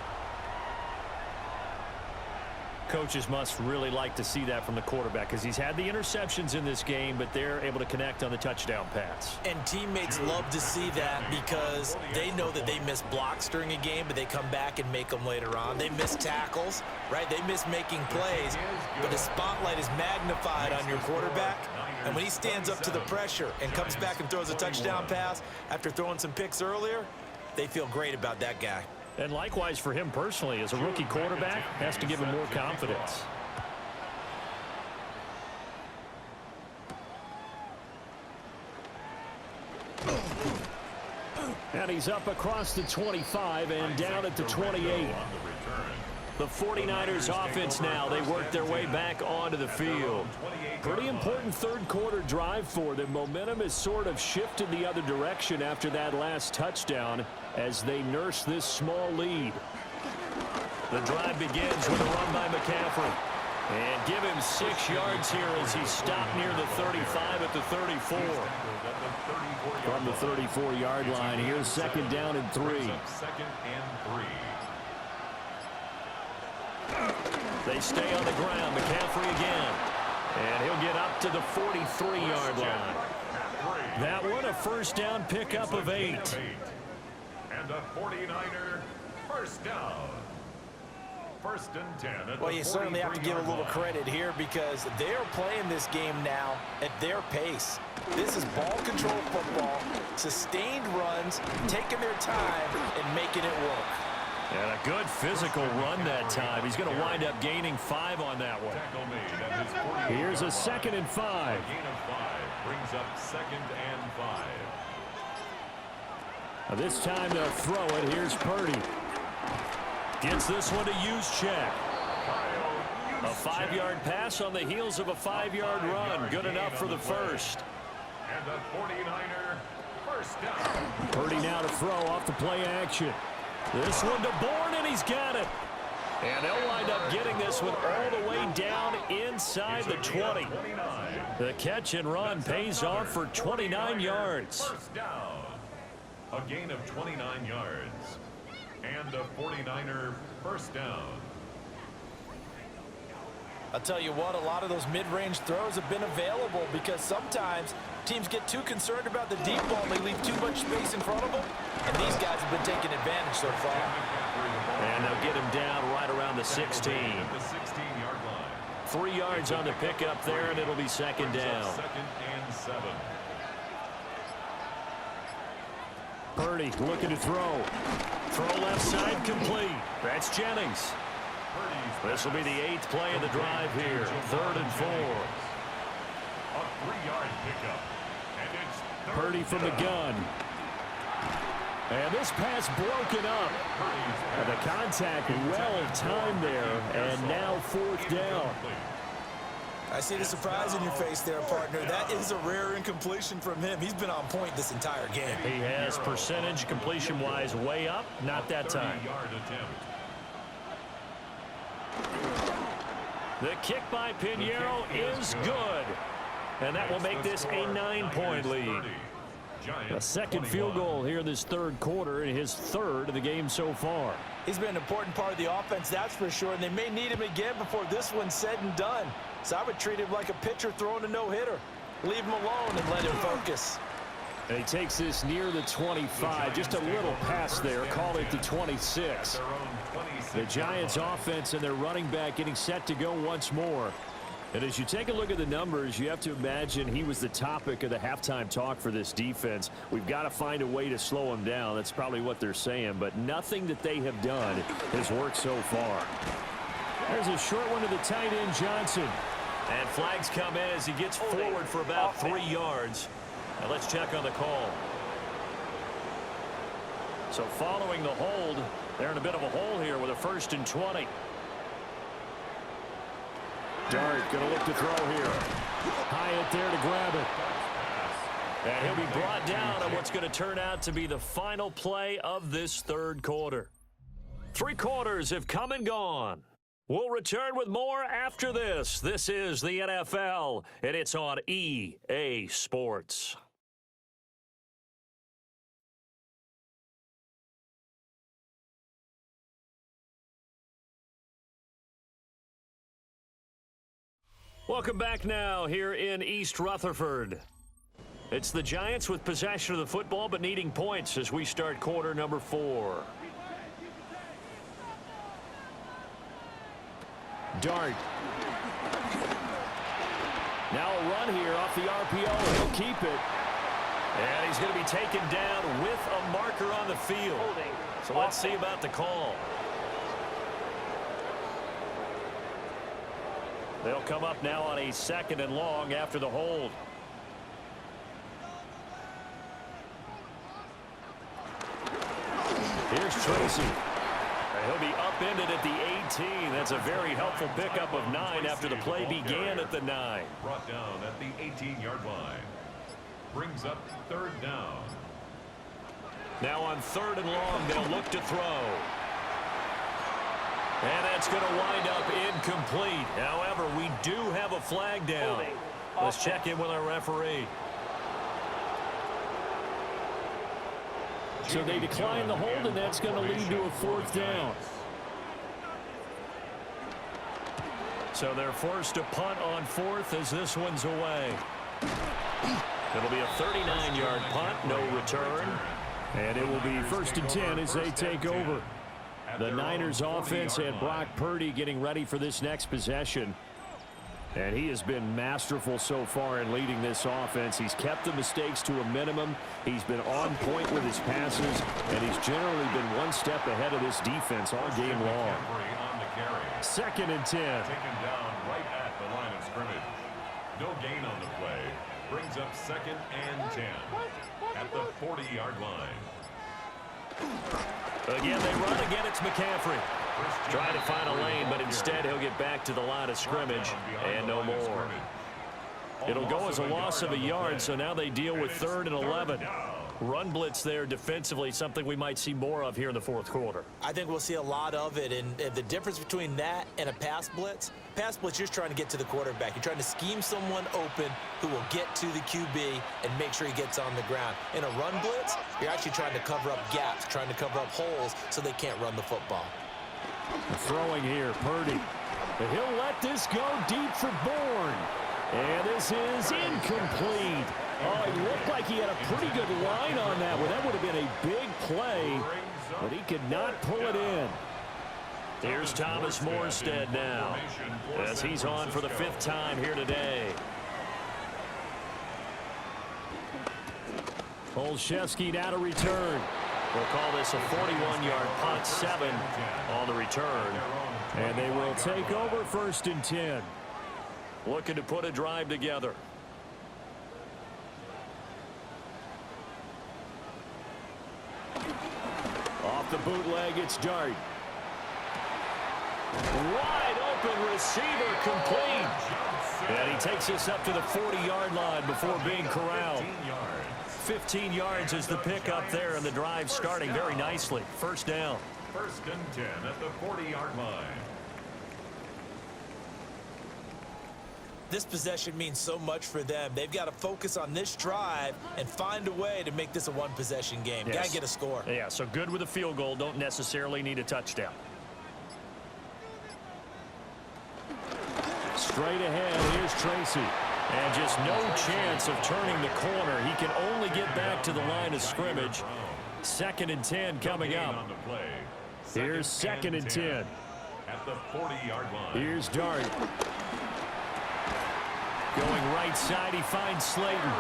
Coaches must really like to see that from the quarterback, because he's had the interceptions in this game, but they're able to connect on the touchdown pass. And teammates love to see that, because they know that they miss blocks during a game, but they come back and make them later on. They miss tackles, right? They miss making plays, but the spotlight is magnified on your quarterback. And when he stands up to the pressure and comes back and throws a touchdown pass after throwing some picks earlier, they feel great about that guy. And likewise for him personally, as a rookie quarterback, has to give him more confidence. And he's up across the 25 and down at the 28. The 49ers offense now, they work their way back onto the field. Pretty important 3rd quarter drive for them. Momentum has sort of shifted the other direction after that last touchdown as they nurse this small lead. The drive begins with a run by McCaffrey. And give him 6 yards here as he's stopped near the 35 at the 34. From the 34-yard line, here's 2nd down and 3. 2nd and 3. They stay on the ground. McCaffrey again. And he'll get up to the 43-yard line. That one a first down pickup of 8. And a 49er first down. 1st and 10. Well, you certainly have to give a little credit here, because they are playing this game now at their pace. This is ball control football, sustained runs, taking their time and making it work. And a good physical run that time. He's going to wind up gaining 5 on that one. Here's a 2nd and 5. Gain of 5 brings up 2nd and 5. Now this time they'll throw it. Here's Purdy. Gets this one to Juszczyk. A 5-yard pass on the heels of a 5-yard run. Good enough for the first. And the 49er first down. Purdy now to throw off the play action. This one to Bourne, and he's got it. And they'll wind up getting this one all the way down inside the 20. The catch and run pays off for 29 yards. First down. A gain of 29 yards. And a 49er first down. I'll tell you what, a lot of those mid-range throws have been available, because sometimes teams get too concerned about the deep ball and they leave too much space in front of them. And these guys have been taking advantage so far. And they'll get him down right around the 16. At the 16-yard line. 3 yards on the pickup there, and it'll be 2nd down. 2nd and 7. Purdy looking to throw. Throw left side complete. That's Jennings. This will be the 8th play of the drive here. 3rd and 4. A 3-yard pickup. And it's Purdy from the gun. And this pass broken up. And the contact well timed there. And now 4th down. I see the surprise in your face there, partner. That is a rare incompletion from him. He's been on point this entire game. He has percentage completion-wise way up. Not that time. 30-yard attempt. The kick by Pinheiro is good. And that will make this a 9-point lead. A 2nd field goal here in this 3rd quarter, and his 3rd of the game so far. He's been an important part of the offense, that's for sure, and they may need him again before this one's said and done. So I would treat him like a pitcher throwing a no-hitter. Leave him alone and let him focus. And he takes this near the 25. Just a little pass there. Call it the 26. The Giants offense and their running back getting set to go once more. And as you take a look at the numbers, you have to imagine he was the topic of the halftime talk for this defense. We've got to find a way to slow him down. That's probably what they're saying. But nothing that they have done has worked so far. There's a short one to the tight end, Johnson. And flags come in as he gets forward for about 3 yards. Now let's check on the call. So following the hold, they're in a bit of a hole here with a 1st and 20. Dart going to look to throw here. Hyatt there to grab it. And he'll be brought down on what's going to turn out to be the final play of this 3rd quarter. 3 quarters have come and gone. We'll return with more after this. This is the NFL, and it's on EA Sports. Welcome back now here in East Rutherford. It's the Giants with possession of the football but needing points as we start quarter number 4. Dart. Now a run here off the RPO. He'll keep it. And he's going to be taken down with a marker on the field. So let's see about the call. They'll come up now on a 2nd and long after the hold. Here's Tracy. He'll be upended at the 18. That's a very helpful pickup of 9 after the play began at the 9. Brought down at the 18-yard line. Brings up 3rd down. Now on 3rd and long, they'll look to throw. And that's going to wind up incomplete. However, we do have a flag down. Let's check in with our referee. So they decline the hold, and that's going to lead to a 4th down. So they're forced to punt on 4th as this one's away. It'll be a 39-yard punt, no return. And it will be 1st and 10 as they take over. The Niners offense had Brock Purdy getting ready for this next possession. And he has been masterful so far in leading this offense. He's kept the mistakes to a minimum. He's been on point with his passes. And he's generally been one step ahead of this defense all game long. 2nd and 10. Taken down right at the line of scrimmage. No gain on the play. Brings up 2nd and 10 at the 40-yard line. Again, they run. Again, it's McCaffrey. Trying to find a lane, but instead he'll get back to the line of scrimmage and no more. It'll go as a loss of a yard, so now they deal with 3rd and 11. Run blitz there defensively, something we might see more of here in the 4th quarter. I think we'll see a lot of it, and the difference between that and a pass blitz, you're just trying to get to the quarterback. You're trying to scheme someone open who will get to the QB and make sure he gets on the ground. In a run blitz, you're actually trying to cover up gaps, trying to cover up holes so they can't run the football. Throwing here, Purdy. He'll let this go deep for Bourne. And this is incomplete. Oh, it looked like he had a pretty good line on that one. That would have been a big play, but he could not pull it in. Here's Thomas Morstead now, as he's on for the 5th time here today. Olszewski now to return. We'll call this a 41-yard punt, 7 on the return. And they will take over 1st and 10. Looking to put a drive together. Off the bootleg, it's Dart. Wide open receiver, complete. And he takes us up to the 40-yard line before being corralled. 15 yards is the pickup there, and the drive starting very nicely. 1st down. 1st and 10 at the 40-yard line. This possession means so much for them. They've got to focus on this drive and find a way to make this a one-possession game. Yes. Got to get a score. Yeah, so good with a field goal. Don't necessarily need a touchdown. Straight ahead, here's Tracy. And just no chance of turning the corner. He can only get back to the line of scrimmage. 2nd and 10 coming up. Here's 2nd and 10. At the 40-yard line. Here's Dart. Going right side, he finds Slayton.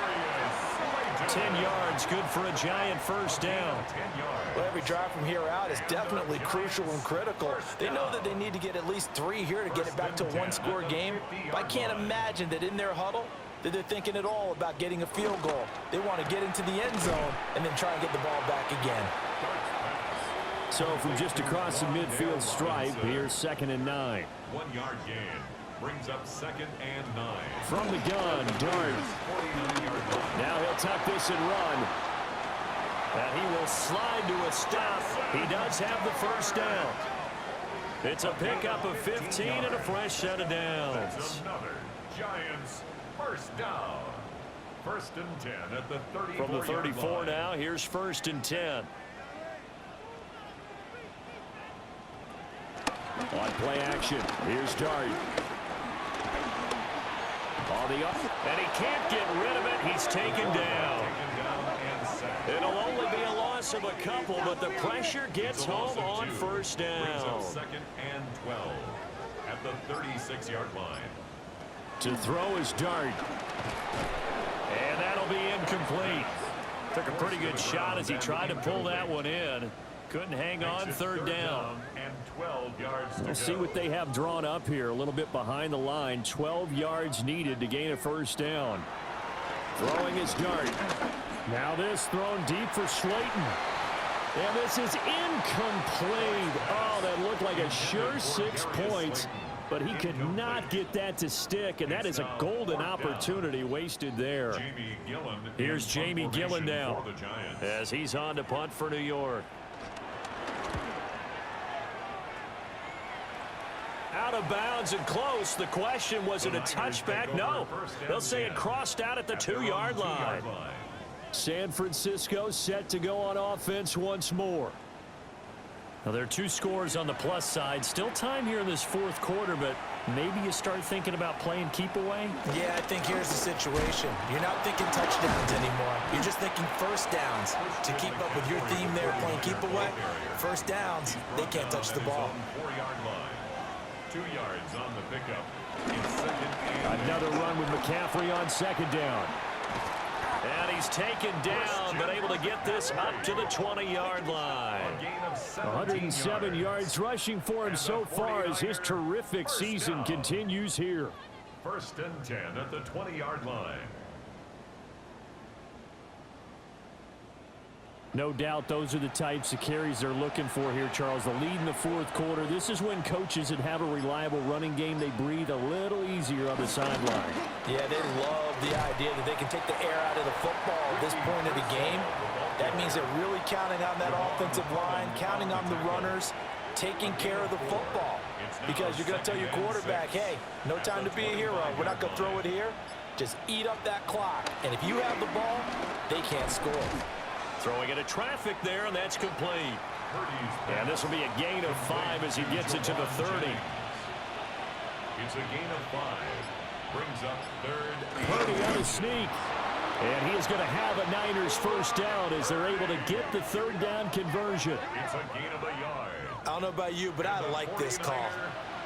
10 yards, good for a Giant first down. Well, every drive from here out is definitely crucial and critical. They know that they need to get at least 3 here to get it back to a one-score game. But I can't imagine that in their huddle that they're thinking at all about getting a field goal. They want to get into the end zone and then try and get the ball back again. So from just across the midfield stripe, here's 2nd and 9. 1-yard gain. Brings up 2nd and 9. From the gun, Dart. Now he'll tuck this and run. And he will slide to a stop. He does have the first down. It's a pickup of 15 and a fresh set of downs. That's another Giants first down. 1st and 10 at the 34. From the 34 now, here's 1st and 10. On play action, here's Dart. On the up, and he can't get rid of it. He's taken down. It'll only be a loss of a couple, but the pressure gets home on first down. 2nd and 12 at the 36-yard line. To throw is Dart. And that'll be incomplete. Took a pretty good shot as he tried to pull that one in. Couldn't hang on, 3rd down. And 12 yards to go. We'll see what they have drawn up here. A little bit behind the line. 12 yards needed to gain a first down. Throwing is Dart. Now this thrown deep for Slayton. And this is incomplete. Oh, that looked like a sure 6 points. But he could not get that to stick, and that is a golden opportunity wasted there. Here's Jamie Gillen now as he's on to punt for New York. Out of bounds and close. The question, was it a touchback? No. They'll say it crossed out at the 2-yard line. San Francisco set to go on offense once more. Now, there are 2 scores on the plus side. Still time here in this 4th quarter, but maybe you start thinking about playing keep away? Yeah, I think here's the situation. You're not thinking touchdowns anymore. You're just thinking first downs. To keep up with your theme there, playing keep away, first downs, they can't touch the ball. 4-yard line. 2 yards on the pickup. It's 2nd and another run with McCaffrey on 2nd down. And he's taken down, but able to get this up to the 20-yard line. 107 yards rushing for him so far as his terrific season continues here. 1st and 10 at the 20-yard line. No doubt those are the types of carries they're looking for here, Charles. The lead in the 4th quarter. This is when coaches that have a reliable running game, they breathe a little easier on the sideline. Yeah, they love the idea that they can take the air out of the football at this point of the game. That means they're really counting on that offensive line, counting on the runners, taking care of the football. Because you're going to tell your quarterback, hey, no time to be a hero. We're not going to throw it here. Just eat up that clock. And if you have the ball, they can't score. Throwing into traffic there, and that's complete. And this will be a gain of 5 as he gets it to the 30. It's a gain of 5. Brings up 3rd. Purdy on a sneak. And he is going to have a Niners first down as they're able to get the 3rd down conversion. It's a gain of a yard. I don't know about you, but I like this call.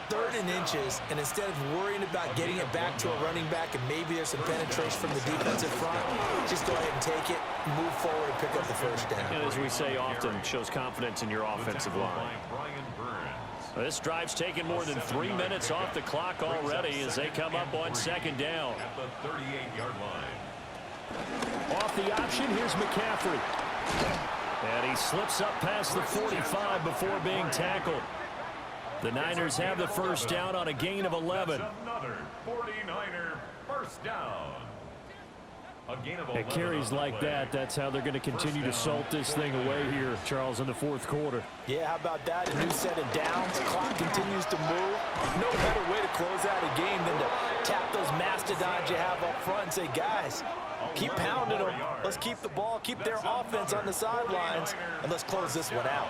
3rd and inches, and instead of worrying about getting it back to a running back and maybe there's some penetration from the defensive front, just go ahead and take it, move forward, and pick up the first down. And as we say often, shows confidence in your offensive line. This drive's taken more than 3 minutes off the clock already as they come up on 2nd down. At the 38-yard line. Off the option, here's McCaffrey. And he slips up past the 45 before being tackled. The Niners have the first down on a gain of 11. That's another 49er first down. A gain of 11. It carries like that. That's how they're going to continue to salt this thing away here, Charles, in the 4th quarter. Yeah, how about that? A new set of downs. Clock continues to move. No better way to close out a game than to tap those mastodons you have up front and say, guys, keep pounding them. Let's keep the ball, keep their offense on the sidelines, and let's close this one out.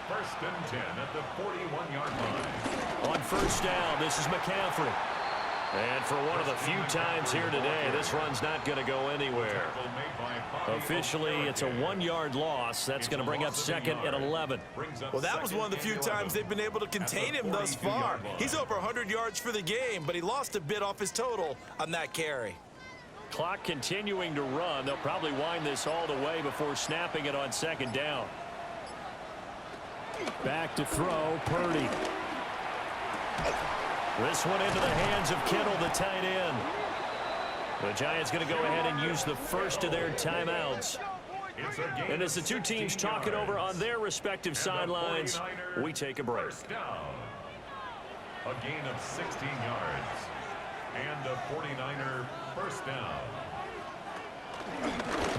1st and 10 at the 41-yard line. On first down, this is McCaffrey. And for one of the few times here today, this run's not going to go anywhere. Officially, it's a 1-yard loss. That's going to bring up second and 11. Well, that was one of the few times they've been able to contain him thus far. He's over 100 yards for the game, but he lost a bit off his total on that carry. Clock continuing to run. They'll probably wind this all the way before snapping it on second down. Back to throw, Purdy. This one into the hands of Kittle, the tight end. The Giants going to go ahead and use the first of their timeouts. And as the two teams talk it over on their respective sidelines, we take a break. A gain of 16 yards. And a 49er first down.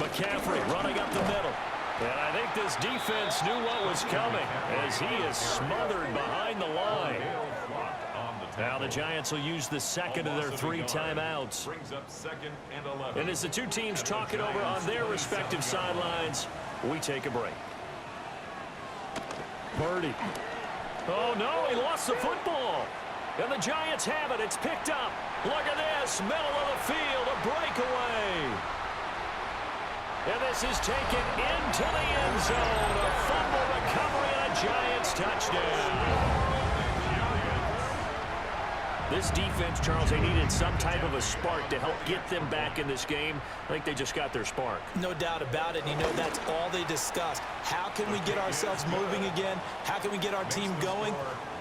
McCaffrey running up the middle. And I think this defense knew what was coming as he is smothered behind the line. Now the Giants will use the second of their 3 timeouts. Brings up second and 11. And as the two teams talk it over on their respective sidelines, we take a break. Purdy. Oh, no, he lost the football. And the Giants have it. It's picked up. Look at this. Middle of the field, a breakaway. And this is taken into the end zone. A fumble recovery and a Giants touchdown. This defense, Charles, they needed some type of a spark to help get them back in this game. I think they just got their spark. No doubt about it. You know, that's all they discussed. How can we get ourselves moving again? How can we get our team going?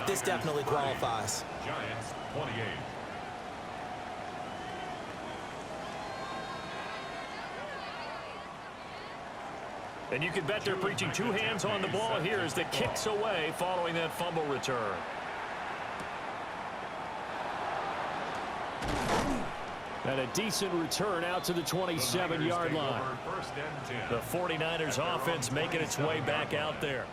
This definitely qualifies. Giants 28. And you can bet they're preaching 2 hands on the ball here as the kick's away following that fumble return. And a decent return out to the 27-yard line. The 49ers offense making its way back out there.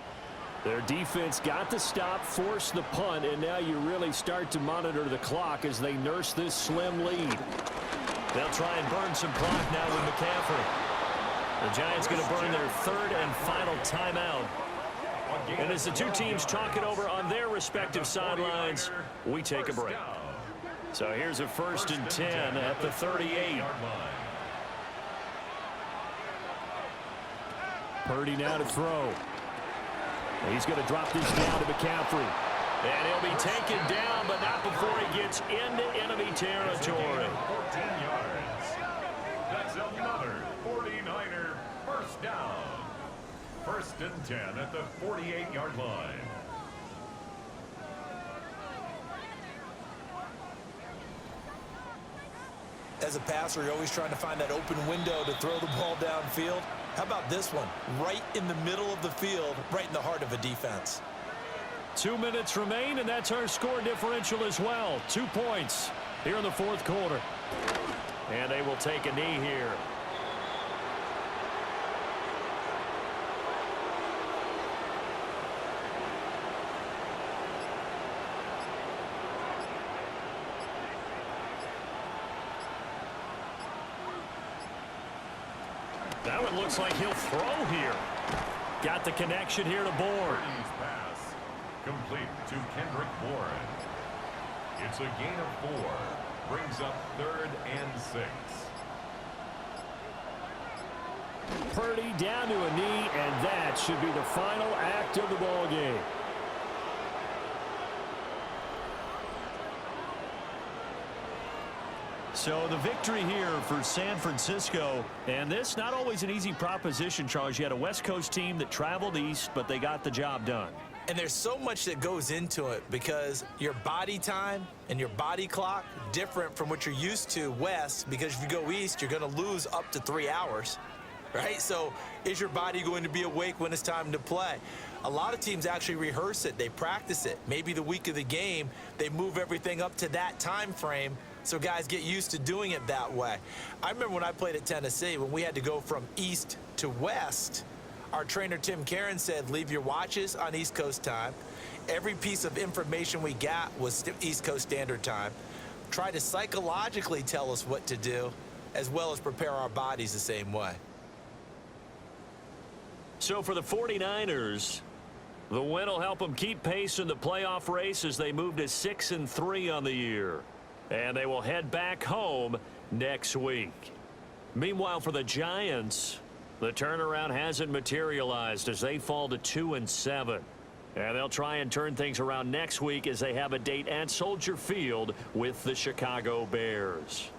Their defense got the stop, forced the punt, and now you really start to monitor the clock as they nurse this slim lead. They'll try and burn some clock now with McCaffrey. The Giants going to burn their 3rd and final timeout. And as the two teams talk it over on their respective sidelines, we take a break. So here's a 1st and 10 at the 38. Purdy now to throw. He's going to drop this down to McCaffrey. And he'll be taken down, but not before he gets into enemy territory. 14 yards. That's another 49er first down. 1st and 10 at the 48-yard line. As a passer, you're always trying to find that open window to throw the ball downfield. How about this one? Right in the middle of the field, right in the heart of a defense. 2 minutes remain, and that's our score differential as well. 2 points here in the 4th quarter. And they will take a knee here. That one looks like he'll throw here. Got the connection here to Bourne. Pass complete to Kendrick Bourne. It's a gain of 4. Brings up 3rd and 6. Purdy down to a knee, and that should be the final act of the ball game. So the victory here for San Francisco, and this not always an easy proposition, Charles. You had a West Coast team that traveled east, but they got the job done. And there's so much that goes into it because your body time and your body clock different from what you're used to west, because if you go east, you're going to lose up to 3 hours, right? So is your body going to be awake when it's time to play? A lot of teams actually rehearse it. They practice it. Maybe the week of the game, they move everything up to that time frame so guys get used to doing it that way. I remember when I played at Tennessee, when we had to go from east to west, our trainer Tim Karen said, leave your watches on East Coast time. Every piece of information we got was East Coast Standard Time. Try to psychologically tell us what to do, as well as prepare our bodies the same way. So for the 49ers, the win will help them keep pace in the playoff race as they move to 6-3 on the year. And they will head back home next week. Meanwhile, for the Giants, the turnaround hasn't materialized as they fall to 2-7. And they'll try and turn things around next week as they have a date at Soldier Field with the Chicago Bears.